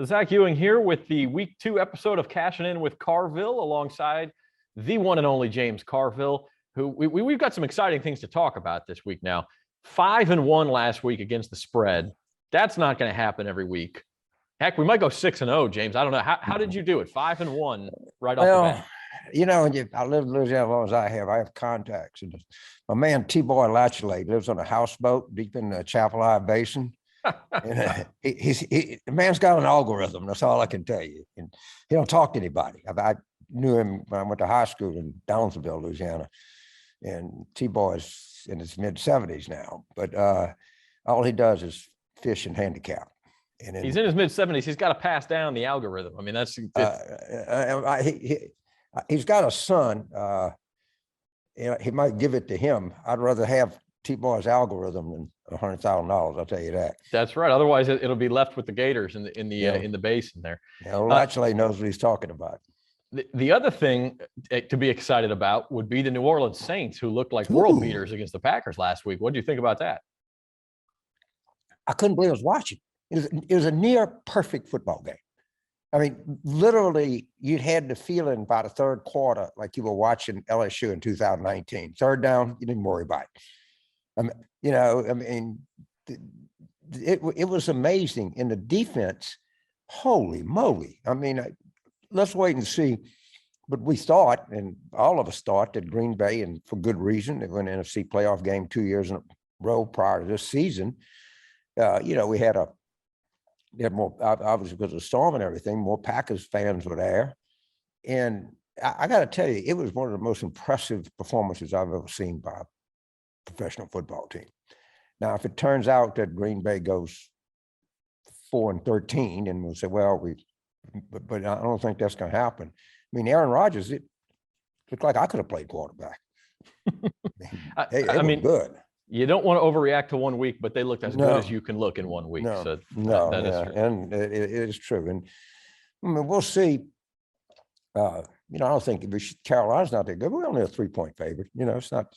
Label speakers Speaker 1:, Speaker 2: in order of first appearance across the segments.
Speaker 1: Zach Ewing here with the week 2 episode of Cashin' In with Carville, alongside the one and only James Carville, who we've got some exciting things to talk about this week now. 5-1 last week against the spread. That's not going to happen every week. Heck, we might go 6-0, James. I don't know. How did you do it? 5-1 right off the bat.
Speaker 2: You know, I live in Louisiana as long as I have. I have contacts. And my man T-Boy Latchley lives on a houseboat deep in the Chapel Eye Basin. And the man's got an algorithm. That's all I can tell you. And he don't talk to anybody. I knew him when I went to high school in Downsville, Louisiana. And T-Boy's in his mid-70s now. But all he does is fish and handicap. And
Speaker 1: he's in his mid-70s. He's got to pass down the algorithm. I mean, that's
Speaker 2: he's got a son. He might give it to him. I'd rather have T-Boy's algorithm than $100,000. I'll tell you that.
Speaker 1: That's right. Otherwise, it'll be left with the Gators in the basin there.
Speaker 2: Yeah, actually knows what he's talking about.
Speaker 1: The other thing to be excited about would be the New Orleans Saints, who looked like world beaters against the Packers last week. What do you think about that?
Speaker 2: I couldn't believe I was watching. It was a near perfect football game. I mean, literally, you'd had the feeling by the third quarter like you were watching LSU in 2019. Third down, you didn't worry about it. It was amazing. In the defense, holy moly. I mean, let's wait and see. But we thought, and all of us thought, that Green Bay, and for good reason, they won an NFC playoff game 2 years in a row prior to this season. We had more, obviously because of the storm and everything, more Packers fans were there. And I got to tell you, it was one of the most impressive performances I've ever seen by a professional football team. Now, if it turns out that Green Bay goes 4-13, and we'll say, well, but I don't think that's going to happen. I mean, Aaron Rodgers, it looked like I could have played quarterback. I mean, good.
Speaker 1: You don't want to overreact to 1 week, but they looked as good as you can look in 1 week. That is true.
Speaker 2: And it is true. And I mean, we'll see. I don't think Carolina's not that good. We're only a 3-point favorite. It's not.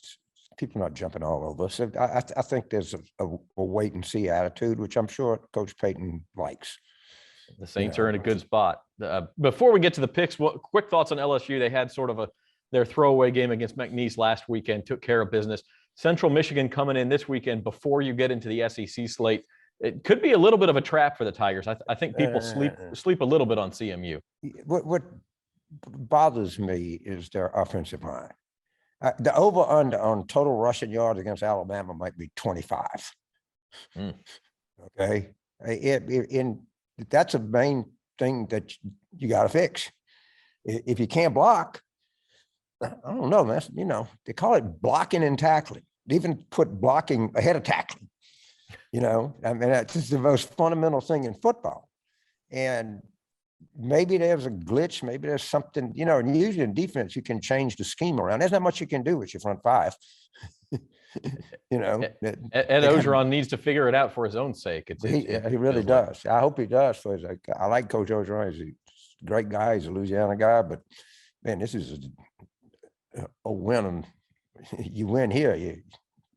Speaker 2: People not jumping all over us. So I think there's a wait and see attitude, which I'm sure Coach Payton likes.
Speaker 1: The Saints are in a good spot. Before we get to the picks, quick thoughts on LSU. They had sort of their throwaway game against McNeese last weekend, took care of business. Central Michigan coming in this weekend before you get into the SEC slate. It could be a little bit of a trap for the Tigers. I think people sleep a little bit on CMU.
Speaker 2: What bothers me is their offensive line. The over-under on total rushing yards against Alabama might be 25. Okay, that's a main thing that you got to fix. If you can't block, I don't know, man. They call it blocking and tackling. They even put blocking ahead of tackling. I mean, that's just the most fundamental thing in football. And maybe there's a glitch. Maybe there's something, and usually in defense, you can change the scheme around. There's not much you can do with your front five.
Speaker 1: Ed Orgeron needs to figure it out for his own sake.
Speaker 2: He really does. I hope he does. I like Coach Orgeron. He's a great guy. He's a Louisiana guy. But, man, this is a win. You win here,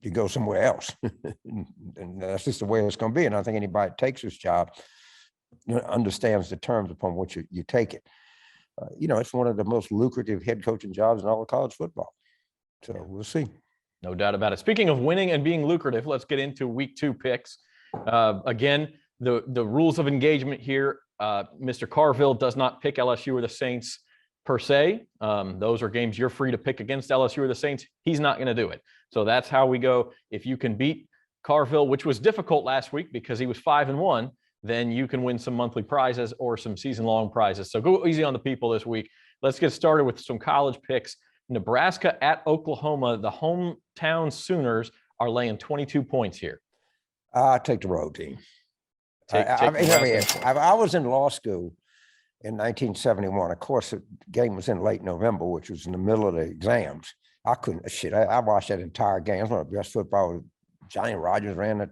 Speaker 2: you go somewhere else. And that's just the way it's going to be. And I think anybody that takes this job understands the terms upon which you take it. It's one of the most lucrative head coaching jobs in all of college football. So we'll see.
Speaker 1: No doubt about it. Speaking of winning and being lucrative, let's get into week 2 picks. Again, the rules of engagement here. Mr. Carville does not pick LSU or the Saints per se. Those are games you're free to pick against LSU or the Saints. He's not going to do it. So that's how we go. If you can beat Carville, which was difficult last week because he was 5-1, then you can win some monthly prizes or some season-long prizes. So go easy on the people this week. Let's get started with some college picks. Nebraska at Oklahoma. The hometown Sooners are laying 22 points here.
Speaker 2: I take the road team. I was in law school in 1971. Of course, the game was in late November, which was in the middle of the exams. I watched that entire game. It was one of the best football. Johnny Rodgers ran it.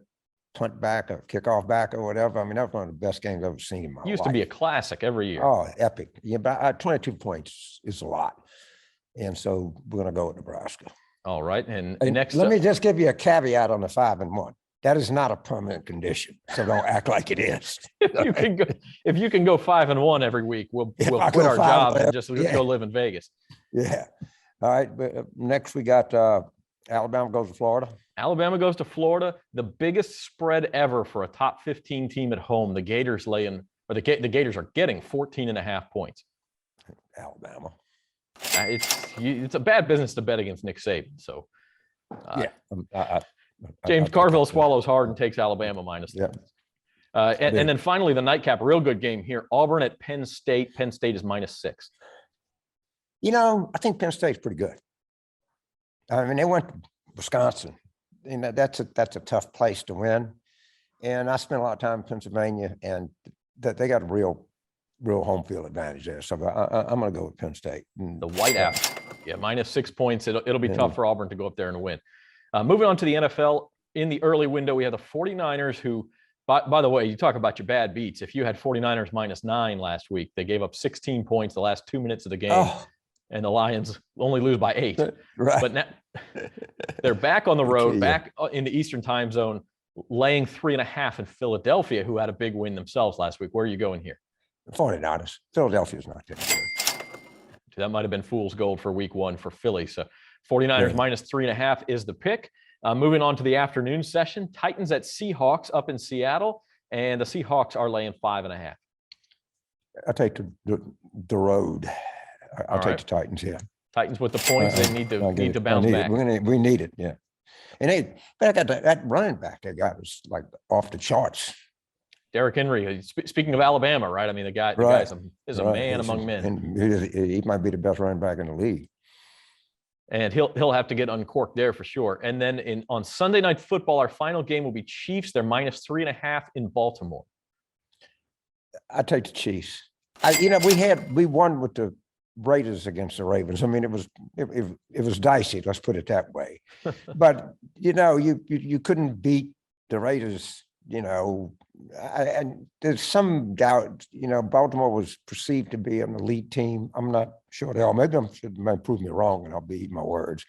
Speaker 2: Punt back or kickoff back or whatever. I mean, that was one of the best games I've ever seen in my life.
Speaker 1: Used to be a classic every year.
Speaker 2: Oh, epic. Yeah, but 22 points is a lot. And so we're going to go with Nebraska.
Speaker 1: All right. And
Speaker 2: next, let me just give you a caveat on the 5-1. That is not a permanent condition. So don't act like it is.
Speaker 1: If you can go 5-1 every week, we'll quit our jobs and just go live in Vegas.
Speaker 2: Yeah. All right. But next we got Alabama goes to Florida.
Speaker 1: Alabama goes to Florida. The biggest spread ever for a top 15 team at home. The Gators the Gators are getting 14.5 points.
Speaker 2: Alabama.
Speaker 1: It's a bad business to bet against Nick Saban. So James Carville swallows hard and takes Alabama minus.
Speaker 2: Yeah.
Speaker 1: And then finally, the nightcap, real good game here. Auburn at Penn State. Penn State is -6.
Speaker 2: I think Penn State's pretty good. I mean, they went to Wisconsin. That's a tough place to win. And I spent a lot of time in Pennsylvania, and they got a real home field advantage there. So I'm going to go with Penn State.
Speaker 1: The whiteout, yeah, -6 points. It'll be tough for Auburn to go up there and win. Moving on to the NFL, in the early window, we have the 49ers who, by the way, you talk about your bad beats. If you had 49ers -9 last week, they gave up 16 points the last 2 minutes of the game. And the Lions only lose by 8.
Speaker 2: Right.
Speaker 1: But now they're back on the road, back in the Eastern time zone, laying 3.5 in Philadelphia, who had a big win themselves last week. Where are you going here?
Speaker 2: 49ers. Philadelphia's not that good.
Speaker 1: That might have been fool's gold for week 1 for Philly. So 49ers -3.5 is the pick. Moving on to the afternoon session, Titans at Seahawks up in Seattle, and the Seahawks are laying 5.5.
Speaker 2: I'll take the road. I'll take the Titans here.
Speaker 1: Titans with the points. They need to bounce back.
Speaker 2: We need it. Yeah. And but I got that running back. That guy was like off the charts.
Speaker 1: Derrick Henry. Speaking of Alabama, right? I mean, the guy is a man among men.
Speaker 2: And he might be the best running back in the league.
Speaker 1: And he'll have to get uncorked there for sure. And then on Sunday Night Football, our final game will be Chiefs. They're -3.5 in Baltimore.
Speaker 2: I take the Chiefs. We won with the Raiders against the Ravens. I mean, it was dicey. Let's put it that way. But you couldn't beat the Raiders. And there's some doubt. Baltimore was perceived to be an elite team. I'm not sure they are. Maybe they might prove me wrong, and I'll be eating my words.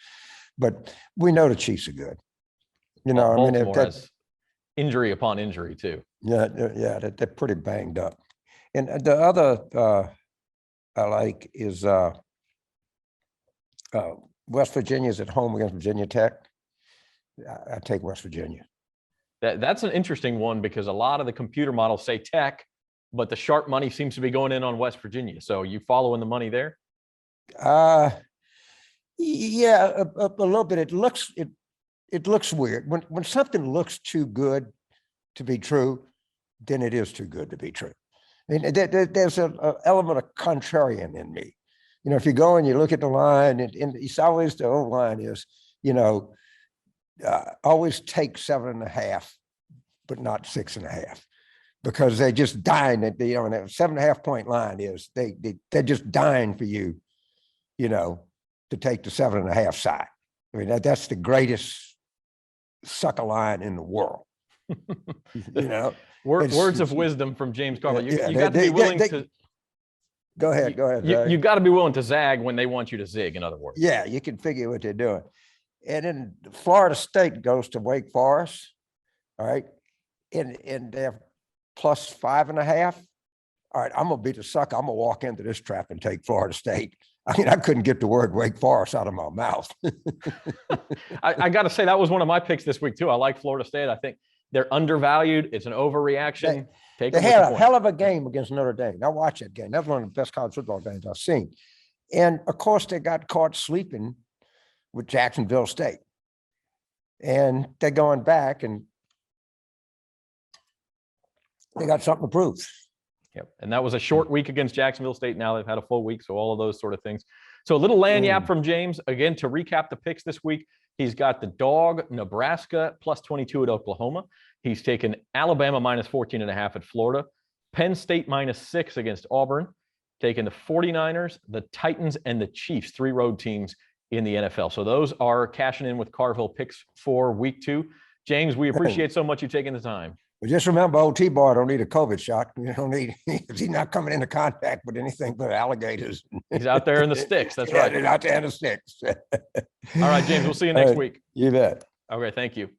Speaker 2: But we know the Chiefs are good.
Speaker 1: Baltimore has injury upon injury too.
Speaker 2: Yeah, they're pretty banged up. And the other I like is West Virginia's at home against Virginia Tech. I take West Virginia.
Speaker 1: That's an interesting one because a lot of the computer models say Tech, but the sharp money seems to be going in on West Virginia. So you following the money there?
Speaker 2: Yeah, a little bit. It looks weird. When something looks too good to be true, then it is too good to be true. And there's an element of contrarian in me. If you go and you look at the line, and it's always the old line is, always take 7.5, but not 6.5, because they're just dying at the, and that 7.5 point line is they're just dying for you, to take the 7.5 side. I mean, that's the greatest sucker line in the world.
Speaker 1: Words of wisdom from James Carville. You got to be willing to.
Speaker 2: Go ahead.
Speaker 1: You got to be willing to zag when they want you to zig, in other words.
Speaker 2: Yeah, you can figure what they're doing. And then Florida State goes to Wake Forest, all right? And they're +5.5. All right, I'm going to be the sucker. I'm going to walk into this trap and take Florida State. I mean, I couldn't get the word Wake Forest out of my mouth.
Speaker 1: I got to say, that was one of my picks this week, too. I like Florida State. I think they're undervalued. It's an overreaction.
Speaker 2: They had a hell of a game against Notre Dame. I watched that game. That's one of the best college football games I've seen. And, of course, they got caught sleeping with Jacksonville State. And they're going back, and they got something to prove.
Speaker 1: Yep. And that was a short week against Jacksonville State. Now they've had a full week. So all of those sort of things. So a little lanyap from James. Again, to recap the picks this week, he's got the dog, Nebraska, +22 at Oklahoma. He's taken Alabama -14.5 at Florida. Penn State -6 against Auburn. Taking the 49ers, the Titans, and the Chiefs, 3 road teams in the NFL. So those are cashing in with Carville picks for week 2. James, we appreciate so much you taking the time.
Speaker 2: But just remember, old T-Bar don't need a COVID shot. You don't need, he's not coming into contact with anything but alligators.
Speaker 1: He's out there in the sticks. That's right.
Speaker 2: He's out there in the sticks.
Speaker 1: All right, James, we'll see you next week.
Speaker 2: You bet.
Speaker 1: Okay, thank you.